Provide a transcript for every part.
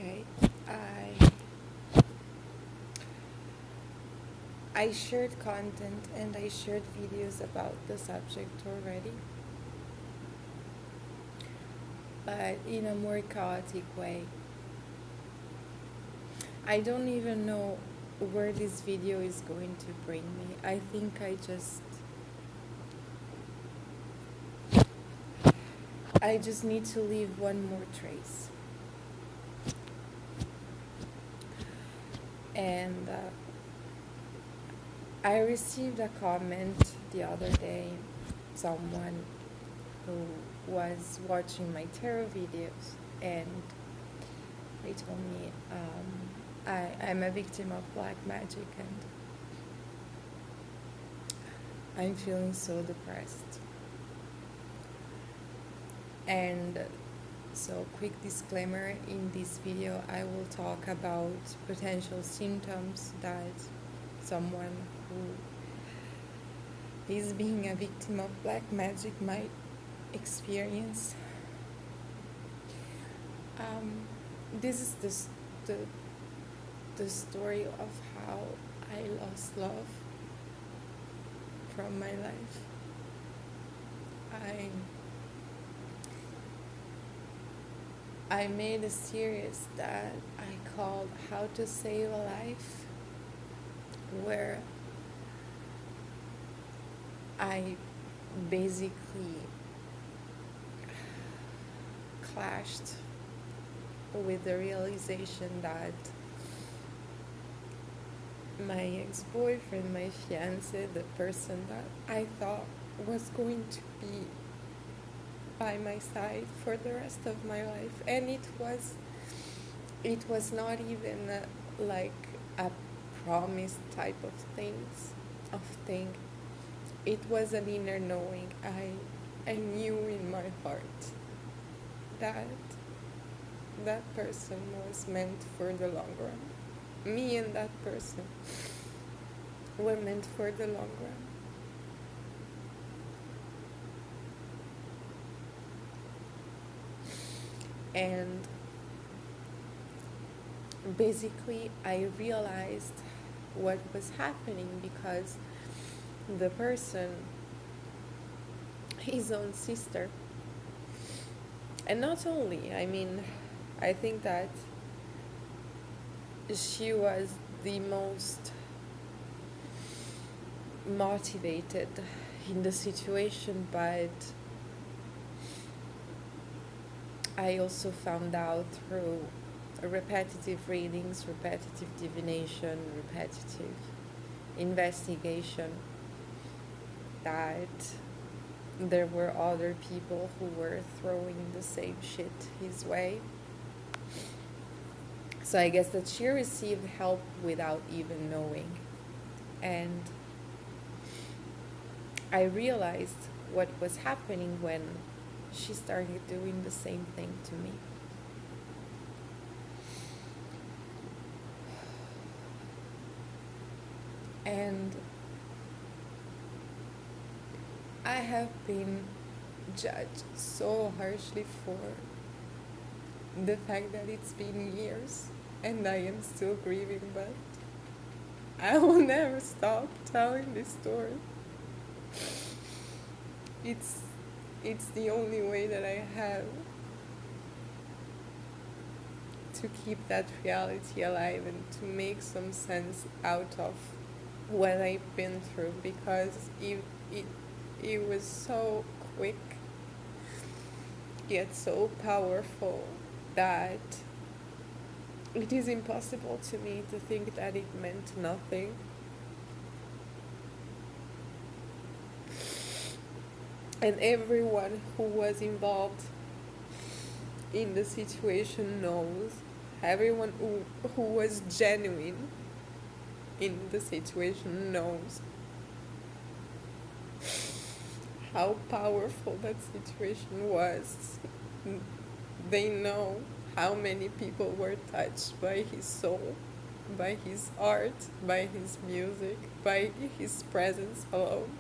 Okay, I shared content and I shared videos about the subject already, but in a more chaotic way. I don't even know where this video is going to bring me. I think I just need to leave one more trace. And I received a comment the other day, someone who was watching my tarot videos, and they told me I'm a victim of black magic and I'm feeling so depressed. And so, quick disclaimer, in this video I will talk about potential symptoms that someone who is being a victim of black magic might experience. This is the story of how I lost love from my life. I made a series that I called How to Save a Life, where I basically clashed with the realization that my ex-boyfriend, my fiancé, the person that I thought was going to be by my side for the rest of my life, and it was not even like a promise type of thing. It was an inner knowing. I knew in my heart that that person was meant for the long run. Me and that person were meant for the long run. And basically I realized what was happening because the person, his own sister, and not only, I think that she was the most motivated in the situation, but I also found out through repetitive readings, repetitive divination, repetitive investigation that there were other people who were throwing the same shit his way. So I guess that she received help without even knowing. And I realized what was happening when she started doing the same thing to me. And I have been judged so harshly for the fact that it's been years and I am still grieving, but I will never stop telling this story. It's the only way that I have to keep that reality alive and to make some sense out of what I've been through, because it was so quick yet so powerful that it is impossible to me to think that it meant nothing. And everyone who was involved in the situation knows, everyone who was genuine in the situation knows how powerful that situation was. They know how many people were touched by his soul, by his art, by his music, by his presence alone.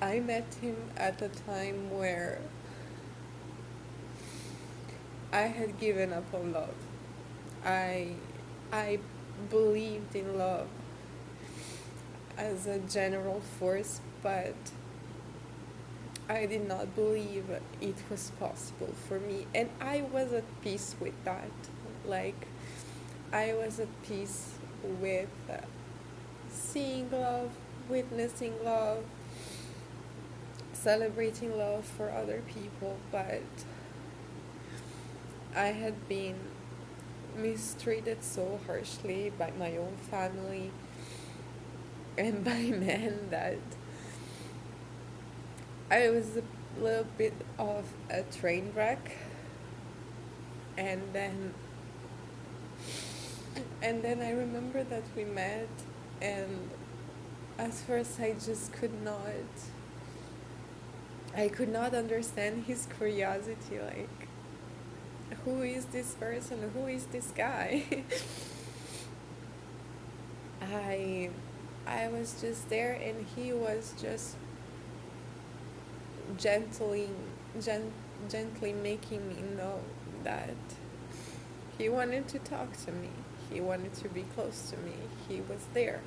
I met him at a time where I had given up on love. I I believed in love as a general force, but I did not believe it was possible for me. And I was at peace with that. Like, I was at peace with seeing love, witnessing love, celebrating love for other people, but I had been mistreated so harshly by my own family and by men that I was a little bit of a train wreck. And then I remember that we met, and at first I could not understand his curiosity, like, who is this person? Who is this guy? I I was just there, and he was just gently gen- gently making me know that he wanted to talk to me. He wanted to be close to me. He was there.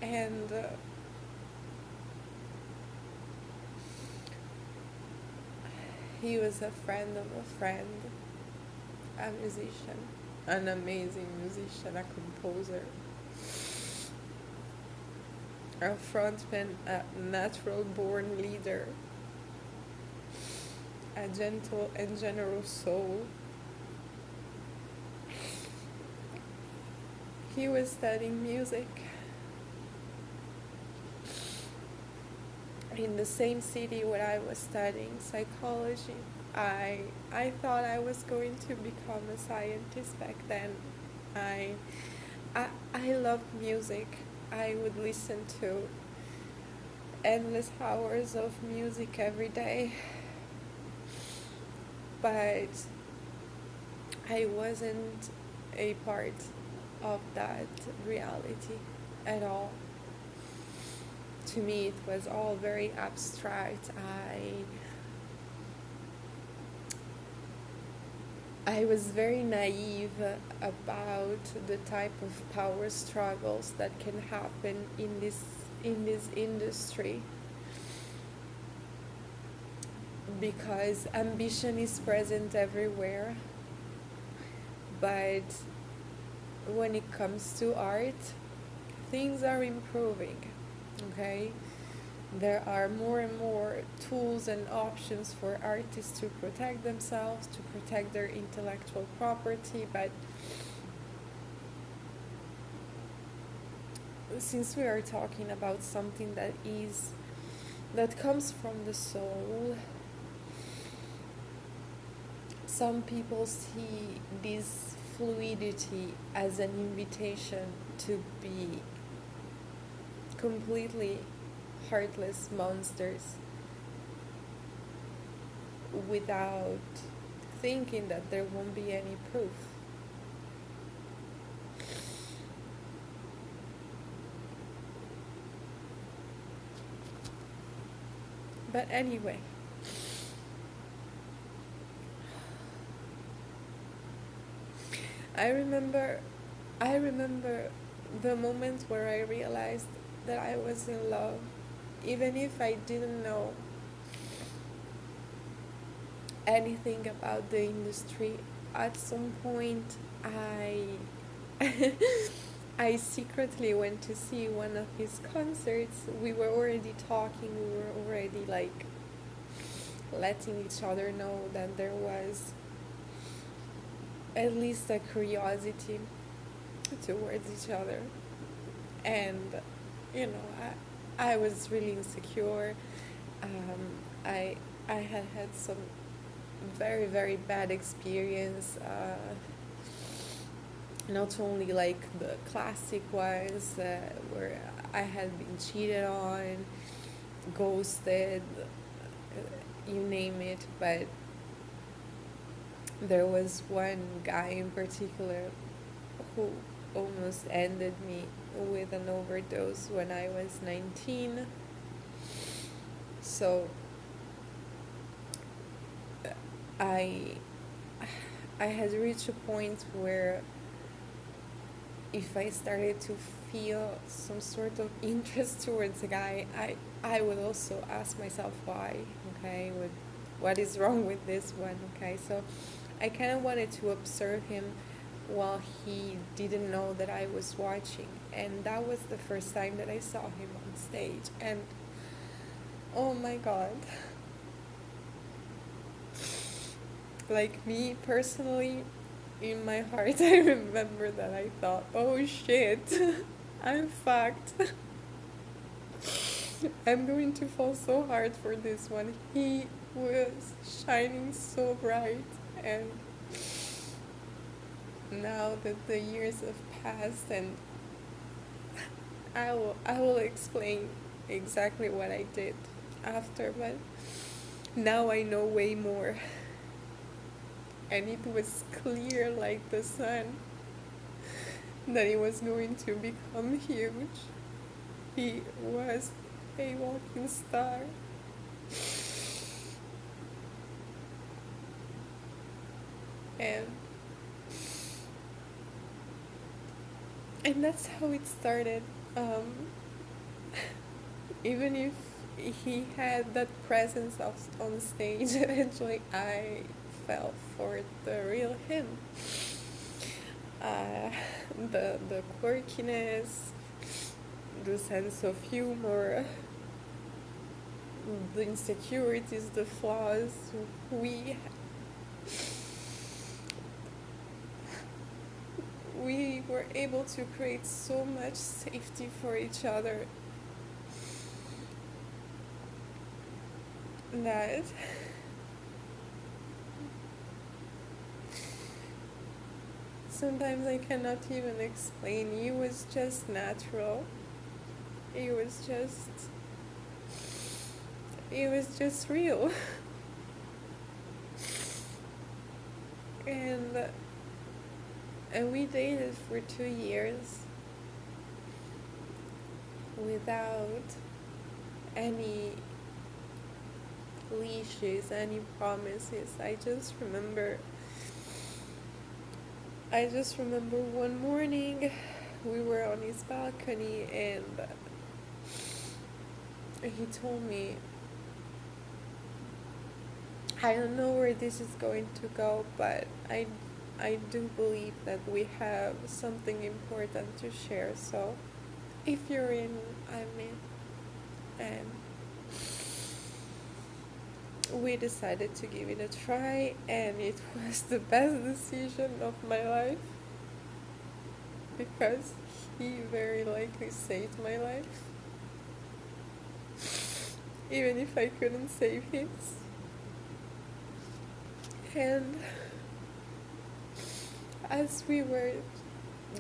And he was a friend of a friend, a musician, an amazing musician, a composer, a frontman, a natural born leader, a gentle and generous soul. He was studying music in the same city where I was studying psychology. I thought I was going to become a scientist back then. I I loved music. I would listen to endless hours of music every day, but I wasn't a part of that reality at all. To me, it was all very abstract. I was very naive about the type of power struggles that can happen in this industry, because ambition is present everywhere, but when it comes to art, things are improving. Okay, there are more and more tools and options for artists to protect themselves, to protect their intellectual property, but since we are talking about something that comes from the soul, some people see this fluidity as an invitation to be completely heartless monsters without thinking that there won't be any proof. But anyway, I remember the moment where I realized that I was in love, even if I didn't know anything about the industry. At some point, I secretly went to see one of his concerts. We were already talking. We were already like letting each other know that there was at least a curiosity towards each other. And you know, I was really insecure. I had some very very bad experience. Not only like the classic ones where I had been cheated on, ghosted, you name it, but there was one guy in particular who almost ended me with an overdose when I was 19. So I I had reached a point where if I started to feel some sort of interest towards a guy, I would also ask myself why, okay, what is wrong with this one, okay? So I kind of wanted to observe him while he didn't know that I was watching. And that was the first time that I saw him on stage. And oh my God. Like me personally, in my heart, I remember that I thought, oh shit, I'm fucked. I'm going to fall so hard for this one. He was shining so bright, and now that the years have passed, and I will explain exactly what I did after, but now I know way more, and it was clear like the sun that he was going to become huge. He was a walking star. And that's how it started. Um, Even if he had that presence on stage, eventually I fell for the real him. Uh, the quirkiness, the sense of humor, the insecurities, the flaws. We we were able to create so much safety for each other that sometimes I cannot even explain. It was just natural. It was just real. and we dated for 2 years without any leashes, any promises. I just remember one morning we were on his balcony, and he told me, I don't know where this is going to go, but I do believe that we have something important to share. So if you're in, I'm in. And we decided to give it a try, and it was the best decision of my life because he very likely saved my life, even if I couldn't save his. And as we were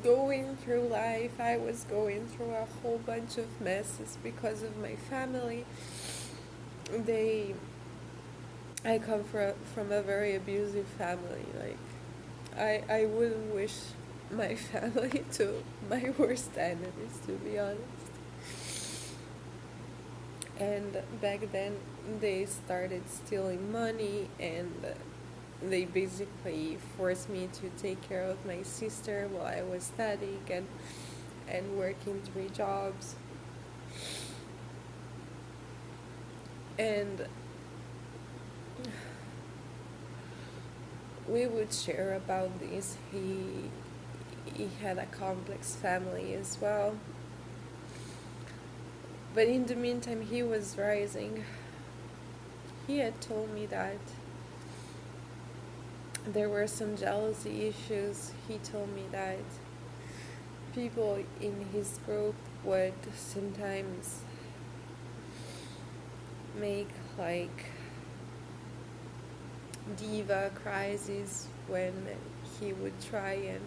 going through life, I was going through a whole bunch of messes because of my family. I come from a very abusive family. Like, I wouldn't wish my family to my worst enemies, to be honest. And back then, they started stealing money, and they basically forced me to take care of my sister while I was studying and working 3 jobs. And we would share about this. He had a complex family as well. But in the meantime, he was rising. He had told me that there were some jealousy issues. He told me that people in his group would sometimes make like diva crises when he would try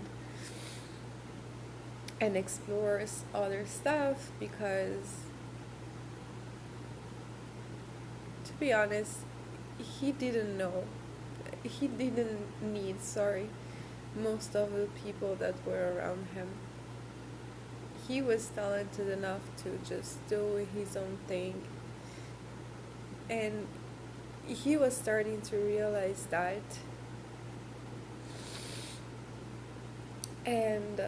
and explore other stuff, because to be honest, he didn't need most of the people that were around him. he was talented enough to just do his own thing, and he was starting to realize that. And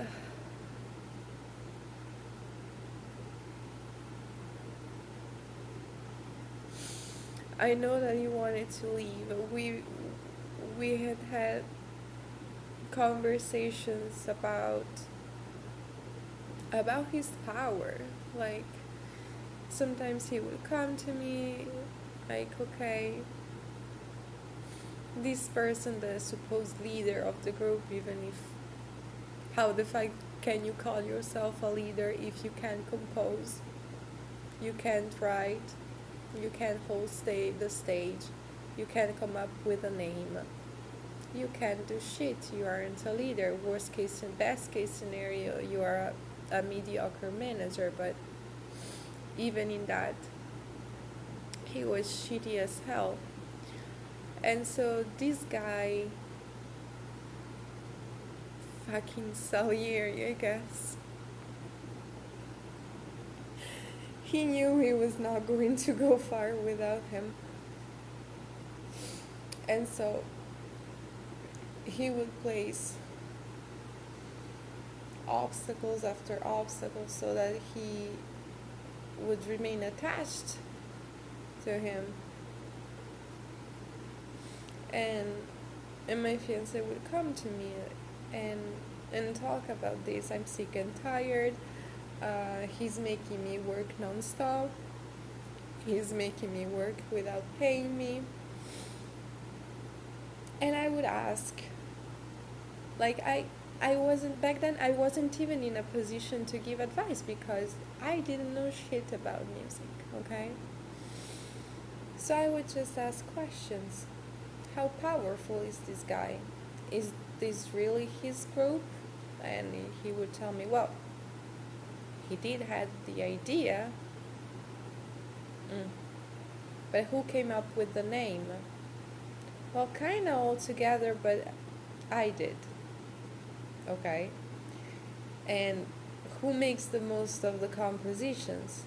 I know that he wanted to leave. We had had conversations about his power. Like, sometimes he would come to me like, okay, this person, the supposed leader of the group, even if, how the fuck can you call yourself a leader if you can't compose, you can't write, you can't hold the stage, you can't come up with a name, you can't do shit, you aren't a leader. Worst case and best case scenario, you are a mediocre manager. But even in that, he was shitty as hell. And so this guy, fucking Salieri, I guess, he knew he was not going to go far without him. And so he would place obstacles after obstacles so that he would remain attached to him. And my fiance would come to me and talk about this. I'm sick and tired. He's making me work non-stop. He's making me work without paying me. And I would ask, like, I wasn't, back then I wasn't even in a position to give advice because I didn't know shit about music, okay? So I would just ask questions. How powerful is this guy? Is this really his group? And he would tell me, well, he did have the idea, but who came up with the name? Well, kind of all together, but I did. Okay? And who makes the most of the compositions?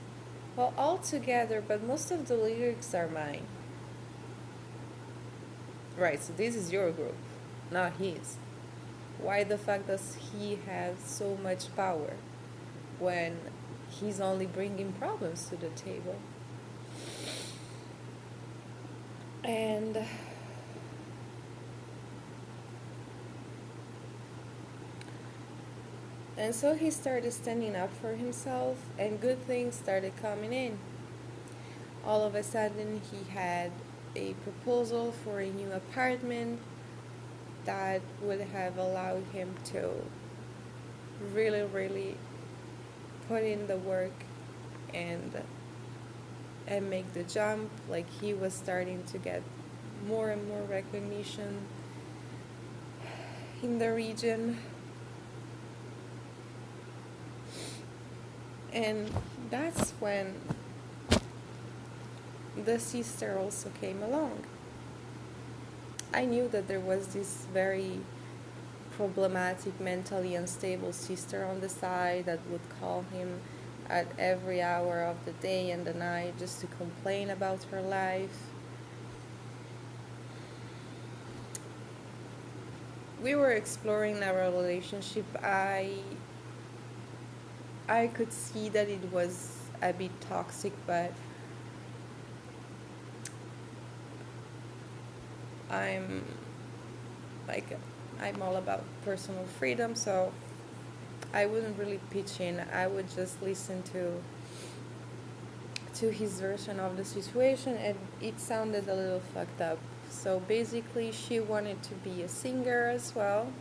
Well, all together, but most of the lyrics are mine. Right, so this is your group, not his. Why the fuck does he have so much power when he's only bringing problems to the table? And so he started standing up for himself, and good things started coming in. All of a sudden, he had a proposal for a new apartment that would have allowed him to really, really put in the work and make the jump. Like, he was starting to get more and more recognition in the region. And that's when the sister also came along. I knew that there was this very problematic, mentally unstable sister on the side that would call him at every hour of the day and the night just to complain about her life. We were exploring our relationship. I could see that it was a bit toxic, but I'm all about personal freedom, so I wouldn't really pitch in. I would just listen to his version of the situation, and it sounded a little fucked up. So basically, she wanted to be a singer as well,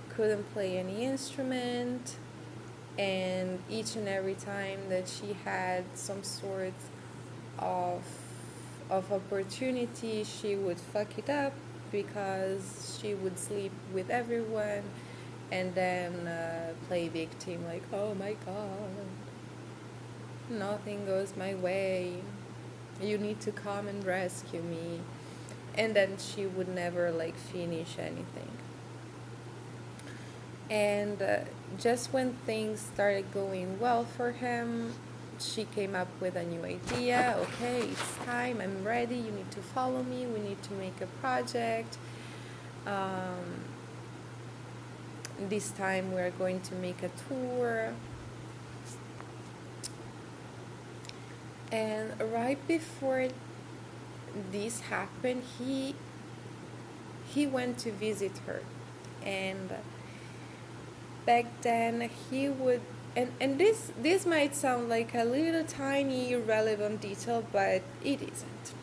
couldn't play any instrument, and each and every time that she had some sort of opportunity, she would fuck it up because she would sleep with everyone and then play victim, like, oh my god, nothing goes my way, you need to come and rescue me. And then she would never finish anything. And just when things started going well for him, she came up with a new idea. Okay, it's time, I'm ready, you need to follow me, we need to make a project. This time we're going to make a tour. And right before this happened, he went to visit her. And back then he would, and this might sound like a little tiny irrelevant detail, but it isn't.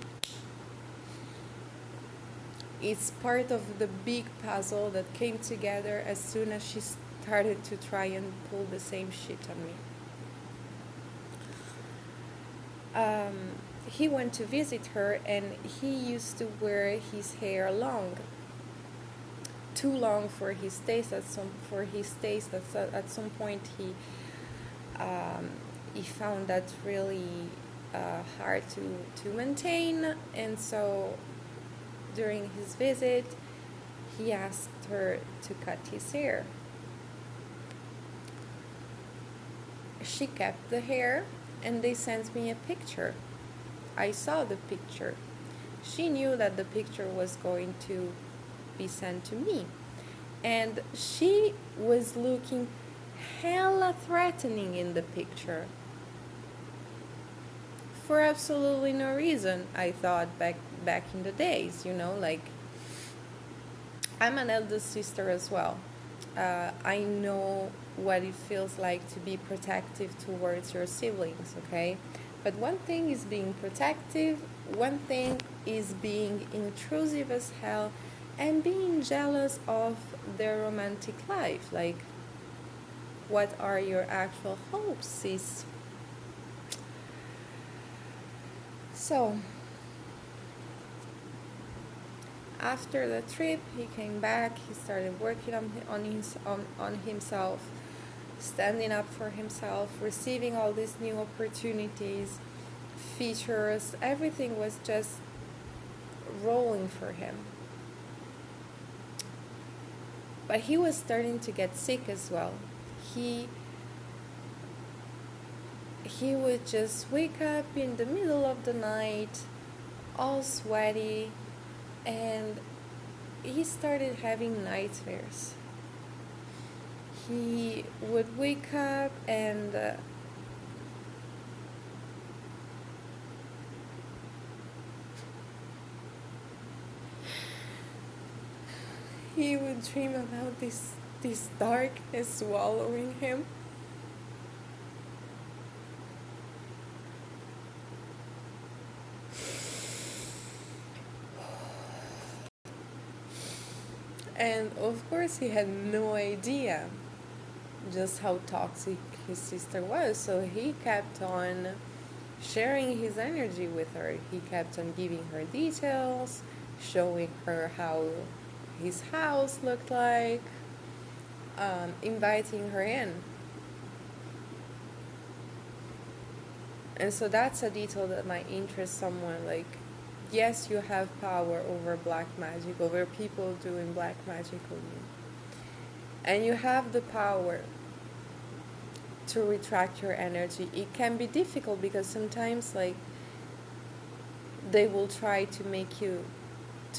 It's part of the big puzzle that came together as soon as she started to try and pull the same shit on me. He went to visit her, and he used to wear his hair long, too long for his taste. At some point he found that really hard to maintain, and so during his visit he asked her to cut his hair. She kept the hair, and they sent me a picture. I saw the picture. She knew that the picture was going to be sent to me, and she was looking hella threatening in the picture for absolutely no reason. I thought back in the days, like, I'm an elder sister as well. I know what it feels like to be protective towards your siblings, okay? But one thing is being protective, one thing is being intrusive as hell, and being jealous of their romantic life. Like, what are your actual hopes, sis? So, after the trip, he came back, he started working on himself, standing up for himself, receiving all these new opportunities, features. Everything was just rolling for him. But he was starting to get sick as well. He would just wake up in the middle of the night, all sweaty, and he started having nightmares. He would wake up and he would dream about this darkness swallowing him. And of course he had no idea just how toxic his sister was, so he kept on sharing his energy with her. He kept on giving her details, showing her how his house looked like, inviting her in. And so that's a detail that might interest someone. Like, yes, you have power over black magic, over people doing black magic on you. And you have the power to retract your energy. It can be difficult because sometimes, like, they will try to make you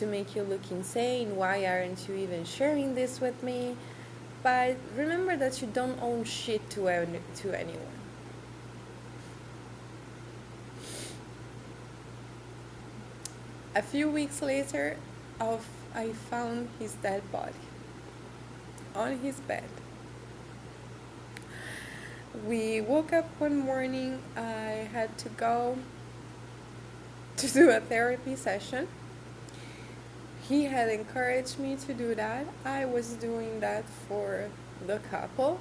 look insane. Why aren't you even sharing this with me? But remember that you don't own shit to anyone. A few weeks later, I found his dead body on his bed. We woke up one morning. I had to go to do a therapy session. He had encouraged me to do that. I was doing that for the couple.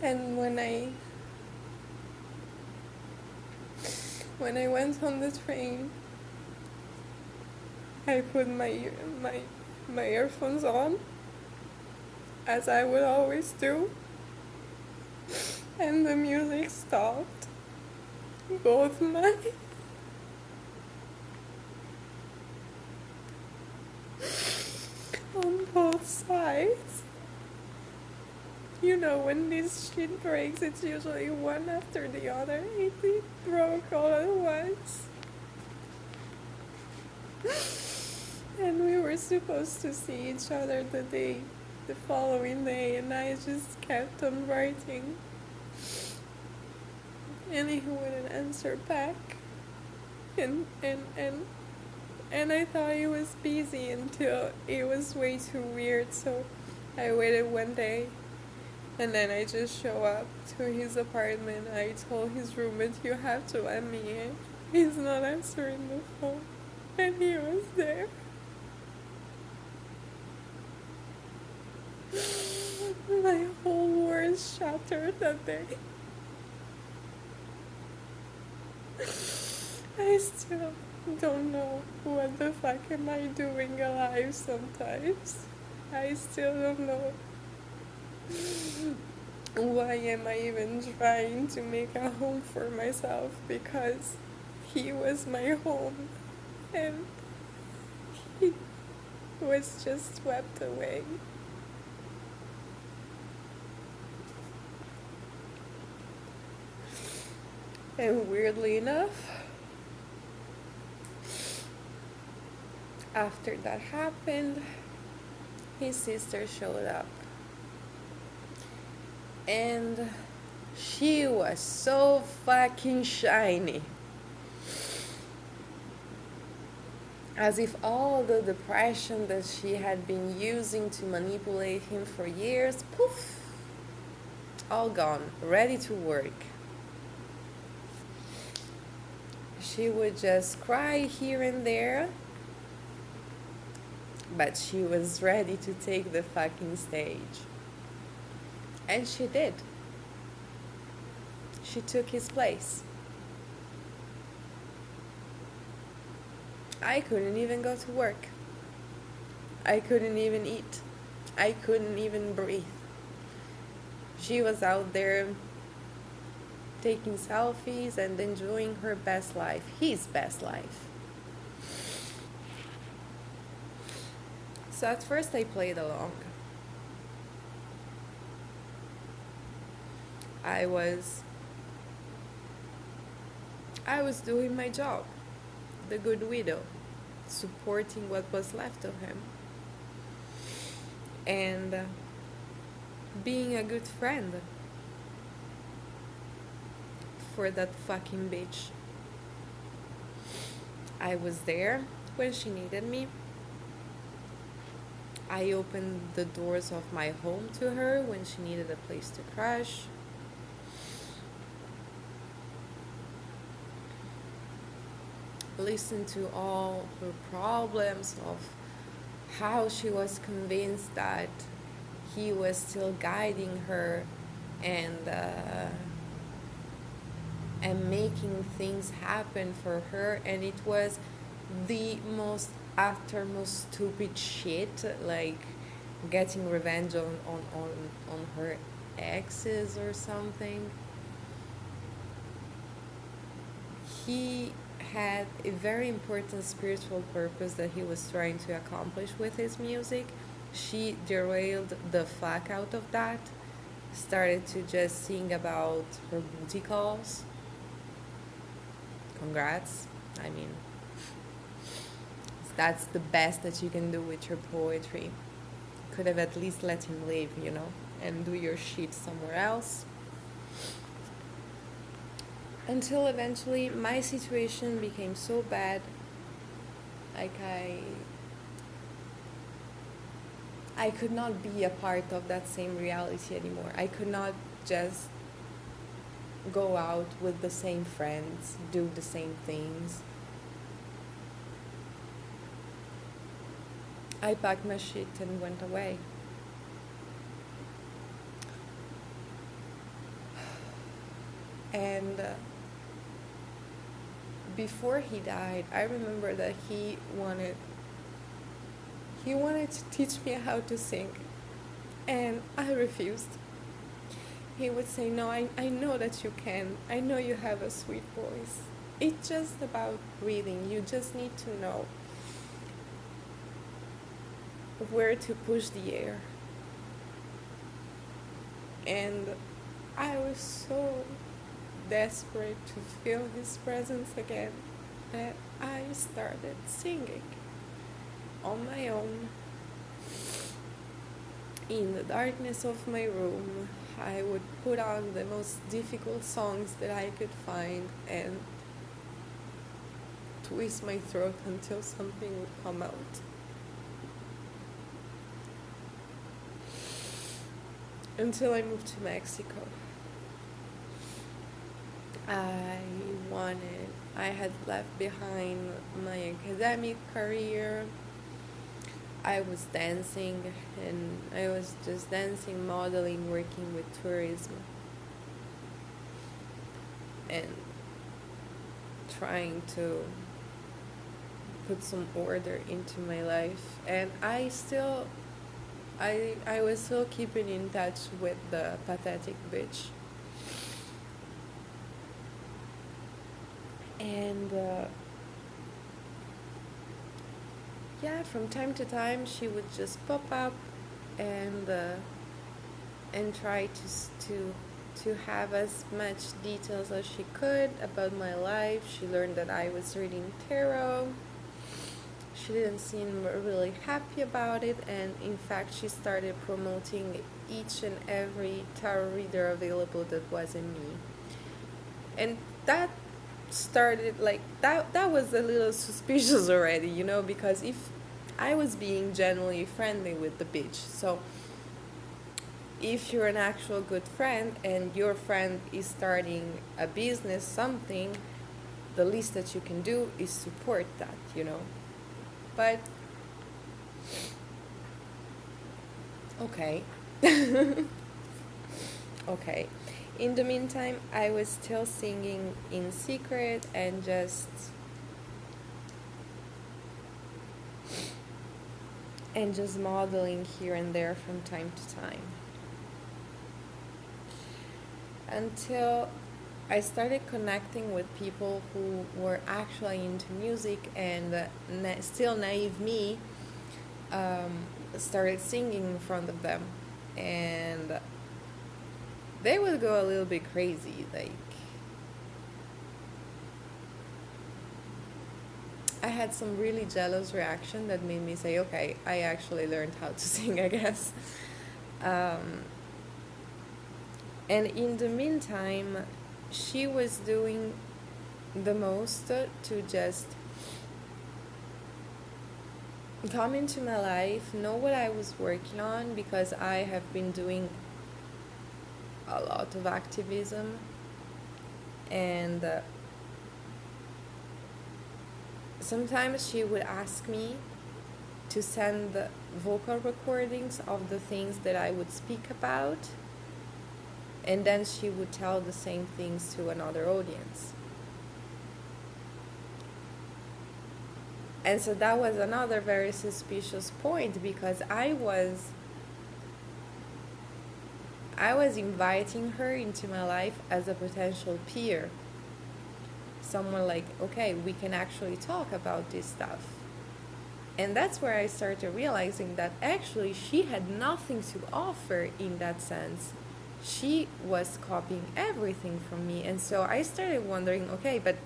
And when I went on the train, I put my earphones on, as I would always do, and the music stopped. Both both sides. You know, when this shit breaks, it's usually one after the other. It broke all at once. And we were supposed to see each other the following day, and I just kept on writing. And he wouldn't answer back. And I thought he was busy until it was way too weird, so I waited one day. And then I just show up to his apartment. I told his roommate, "You have to let me in. He's not answering the phone." And he was there. My whole world shattered that day. I still don't know what the fuck am I doing alive sometimes. I still don't know. Why am I even trying to make a home for myself? Because he was my home and he was just swept away. And weirdly enough, after that happened, his sister showed up. And she was so fucking shiny. As if all the depression that she had been using to manipulate him for years, poof, all gone, ready to work. She would just cry here and there, but she was ready to take the fucking stage. And she did. She took his place. I couldn't even go to work. I couldn't even eat. I couldn't even breathe. She was out there taking selfies and enjoying her best life, his best life. So at first I played along. I was doing my job, the good widow, supporting what was left of him, and being a good friend for that fucking bitch. I was there when she needed me. I opened the doors of my home to her when she needed a place to crash. Listened to all her problems of how she was convinced that he was still guiding her and making things happen for her, and it was the most uttermost stupid shit, like getting revenge on her exes or something. He had a very important spiritual purpose that he was trying to accomplish with his music. She derailed the fuck out of that, started to just sing about her booty calls. Congrats. I mean, that's the best that you can do with your poetry. Could have at least let him live, and do your shit somewhere else. Until eventually my situation became so bad, like I could not be a part of that same reality anymore. I could not just go out with the same friends, do the same things. I packed my shit and went away. And before he died, I remember that he wanted to teach me how to sing, and I refused. He would say, "No, I know that you can. I know you have a sweet voice. It's just about breathing. You just need to know." where to push the air. And I was so desperate to feel his presence again that I started singing on my own in the darkness of my room. I would put on the most difficult songs that I could find and twist my throat until something would come out. Until I moved to Mexico. I had left behind my academic career. I was dancing, and I was just dancing, modeling, working with tourism, and trying to put some order into my life. And I was still keeping in touch with the pathetic bitch. And yeah, from time to time she would just pop up and try to have as much details as she could about my life. She learned that I was reading tarot. She didn't seem really happy about it, and in fact she started promoting each and every tarot reader available that wasn't me. And that started like that was a little suspicious already, because if I was being genuinely friendly with the bitch. So if you're an actual good friend and your friend is starting a business, something, the least that you can do is support that, But okay. Okay. In the meantime, I was still singing in secret and just modeling here and there from time to time. Until I started connecting with people who were actually into music, and still naive me started singing in front of them. And they would go a little bit crazy. Like, I had some really jealous reaction that made me say, okay, I actually learned how to sing, I guess. And in the meantime, she was doing the most to just come into my life, know what I was working on, because I have been doing a lot of activism, and sometimes she would ask me to send vocal recordings of the things that I would speak about, and then she would tell the same things to another audience. And so that was another very suspicious point, because I was inviting her into my life as a potential peer. Someone like, okay, we can actually talk about this stuff. And that's where I started realizing that actually she had nothing to offer in that sense. She was copying everything from me. And so I started wondering, okay, but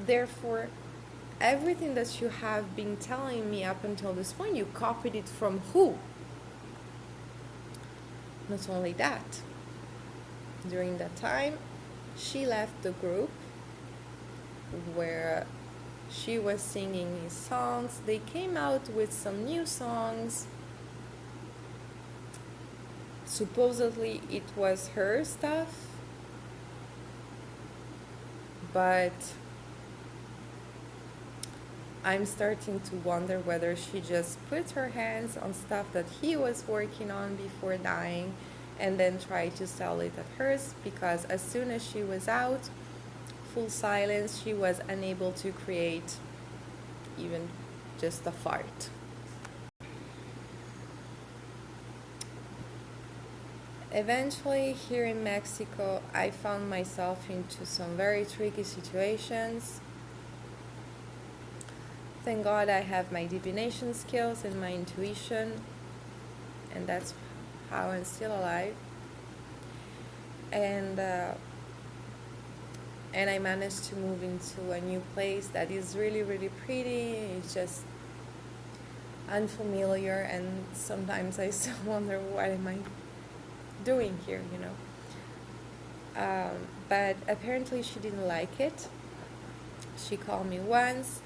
therefore everything that you have been telling me up until this point, you copied it from who? Not only that, during that time, she left the group where she was singing his songs. They came out with some new songs. Supposedly it was her stuff, but I'm starting to wonder whether she just put her hands on stuff that he was working on before dying and then tried to sell it at hers, because as soon as she was out, full silence, she was unable to create even just a fart. Eventually, here in Mexico, I found myself into some very tricky situations. Thank God I have my divination skills and my intuition, and that's how I'm still alive. And I managed to move into a new place that is really, really pretty. It's just unfamiliar, and sometimes I still wonder what am I doing here, you know. But apparently she didn't like it. She called me once.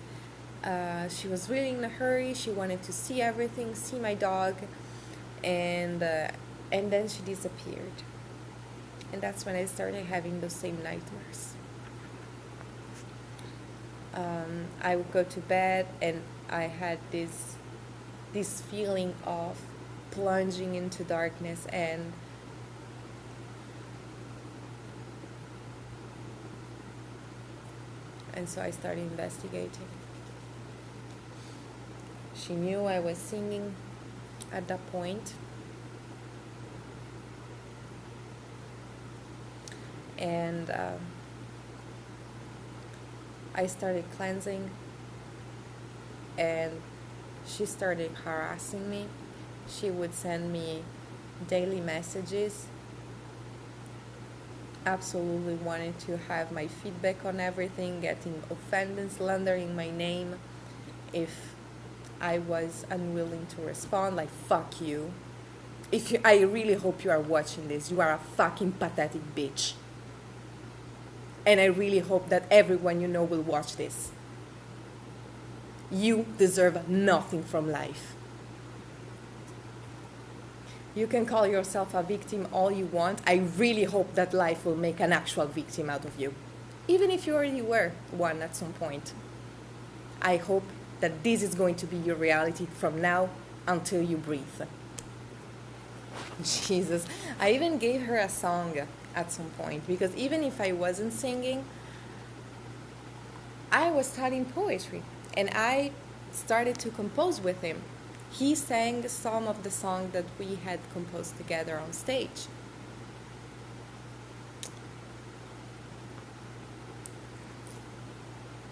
She was really in a hurry. She wanted to see everything, see my dog, and then she disappeared. And that's when I started having those same nightmares. I would go to bed and I had this feeling of plunging into darkness, and so I started investigating. She knew I was singing at that point. And I started cleansing, and she started harassing me. She would send me daily messages, absolutely wanted to have my feedback on everything, getting offended, slandering my name if I was unwilling to respond, like, fuck you. I really hope you are watching this. You are a fucking pathetic bitch. And I really hope that everyone you know will watch this. You deserve nothing from life. You can call yourself a victim all you want. I really hope that life will make an actual victim out of you. Even if you already were one at some point. I hope that this is going to be your reality from now until you breathe. Jesus. I even gave her a song at some point, because even if I wasn't singing, I was studying poetry, and I started to compose with him. He sang some of the songs that we had composed together on stage.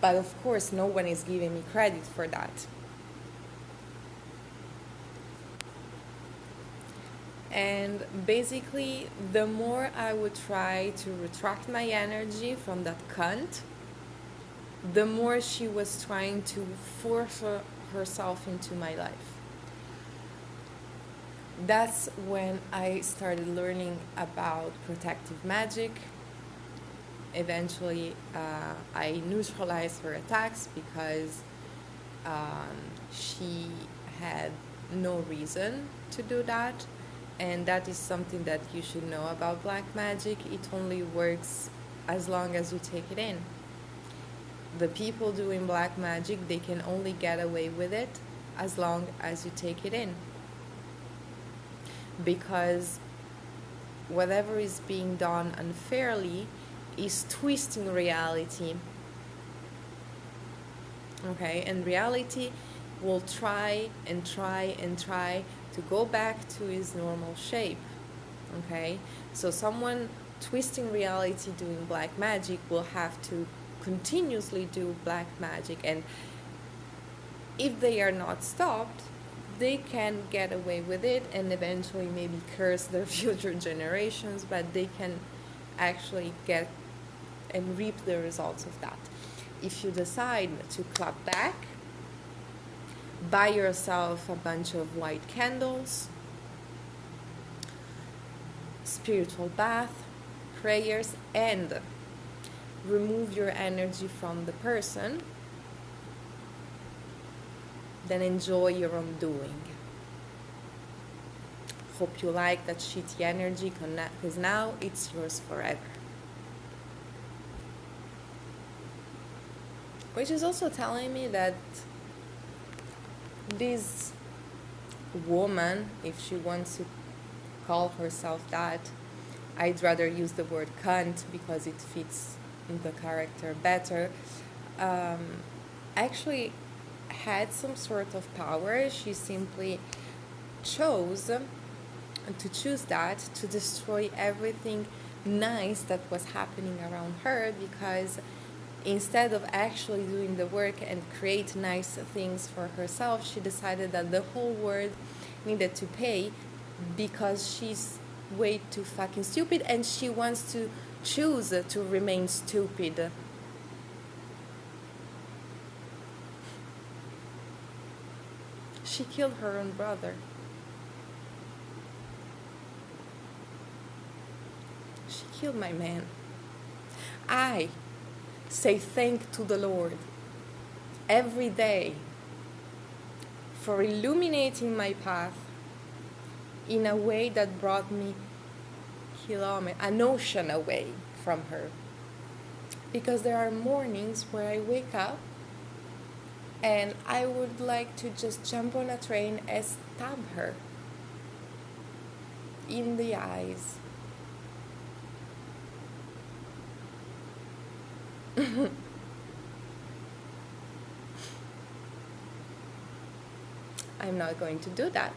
But of course, no one is giving me credit for that. And basically, the more I would try to retract my energy from that cunt, the more she was trying to force herself into my life. That's when I started learning about protective magic. Eventually, I neutralized her attacks because she had no reason to do that. And that is something that you should know about black magic. It only works as long as you take it in. The people doing black magic, they can only get away with it as long as you take it in. Because whatever is being done unfairly is twisting reality. Okay, and reality will try and try and try to go back to its normal shape. Okay, so someone twisting reality doing black magic will have to continuously do black magic, and if they are not stopped, they can get away with it and eventually maybe curse their future generations, but they can actually get and reap the results of that. If you decide to clap back, buy yourself a bunch of white candles, spiritual bath, prayers, and remove your energy from the person, then enjoy your own doing. Hope you like that shitty energy, because now it's yours forever. Which is also telling me that this woman, if she wants to call herself that, I'd rather use the word cunt because it fits in the character better, actually had some sort of power. She simply chose to choose that to destroy everything nice that was happening around her, because instead of actually doing the work and create nice things for herself, she decided that the whole world needed to pay because she's way too fucking stupid and she wants to choose to remain stupid. She killed her own brother. She killed my man. I say thank to the Lord every day for illuminating my path in a way that brought me an ocean away from her. Because there are mornings where I wake up and I would like to just jump on a train and stab her in the eyes. I'm not going to do that.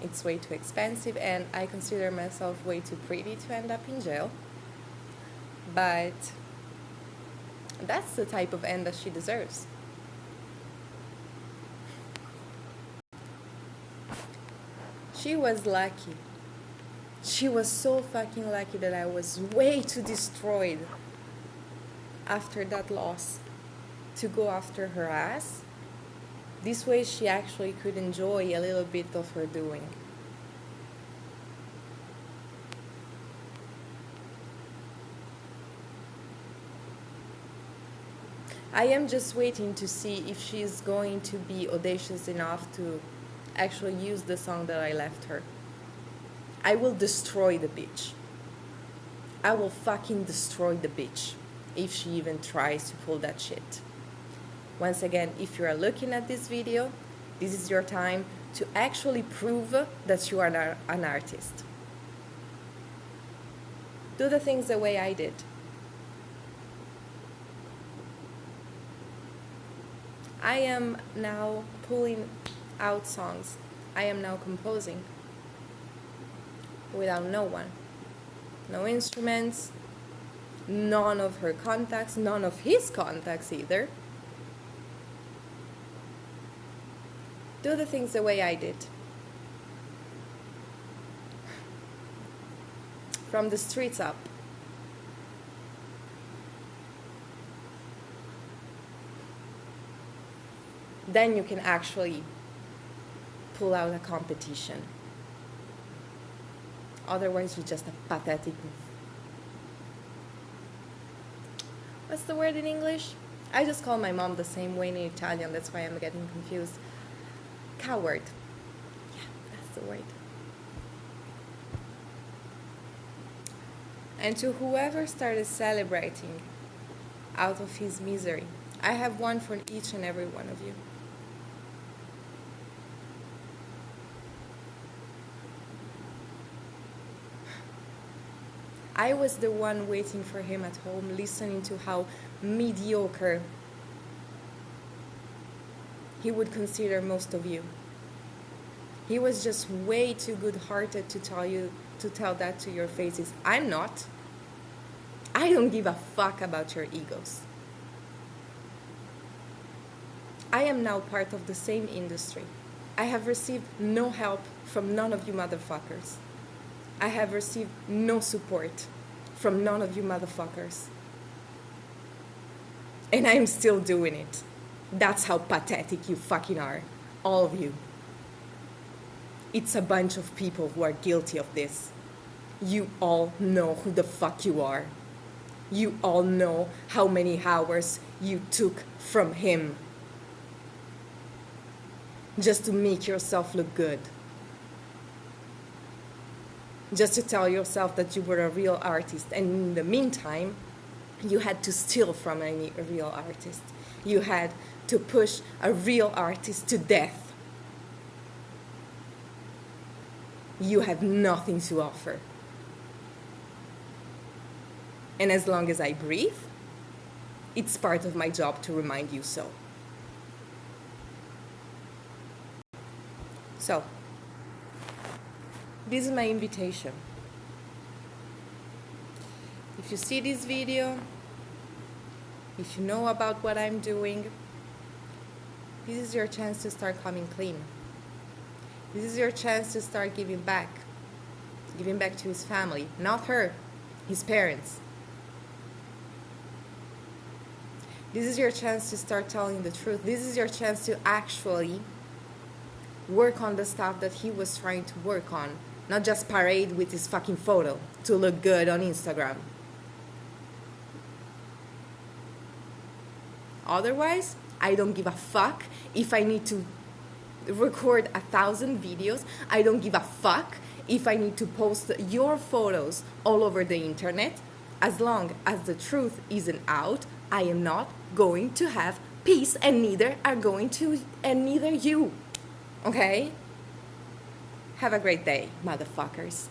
It's way too expensive and I consider myself way too pretty to end up in jail. But that's the type of end that she deserves. She was lucky. She was so fucking lucky that I was way too destroyed after that loss to go after her ass. This way she actually could enjoy a little bit of her doing. I am just waiting to see if she's going to be audacious enough to actually use the song that I left her. I will destroy the bitch. I will fucking destroy the bitch if she even tries to pull that shit. Once again, if you are looking at this video, this is your time to actually prove that you are an artist. Do the things the way I did. I am now pulling out songs. I am now composing without no one. No instruments, none of her contacts, none of his contacts either. Do the things the way I did. From the streets up. Then you can actually pull out a competition. Otherwise, you're just a pathetic... What's the word in English? I just call my mom the same way in Italian, that's why I'm getting confused. Coward. Yeah, that's the word. And to whoever started celebrating out of his misery, I have one for each and every one of you. I was the one waiting for him at home, listening to how mediocre he would consider most of you. He was just way too good-hearted to tell that to your faces. I'm not. I don't give a fuck about your egos. I am now part of the same industry. I have received no help from none of you motherfuckers. I have received no support from none of you motherfuckers. And I'm still doing it. That's how pathetic you fucking are. All of you. It's a bunch of people who are guilty of this. You all know who the fuck you are. You all know how many hours you took from him just to make yourself look good. Just to tell yourself that you were a real artist. And in the meantime, you had to steal from a real artist. You had to push a real artist to death. You have nothing to offer. And as long as I breathe, it's part of my job to remind you so. So, this is my invitation. If you see this video, if you know about what I'm doing, this is your chance to start coming clean. This is your chance to start giving back to his family, not her, his parents. This is your chance to start telling the truth. This is your chance to actually work on the stuff that he was trying to work on, not just parade with his fucking photo to look good on Instagram. Otherwise, I don't give a fuck if I need to record 1,000 videos. I don't give a fuck if I need to post your photos all over the internet. As long as the truth isn't out, I am not going to have peace, and neither you. Okay? Have a great day, motherfuckers.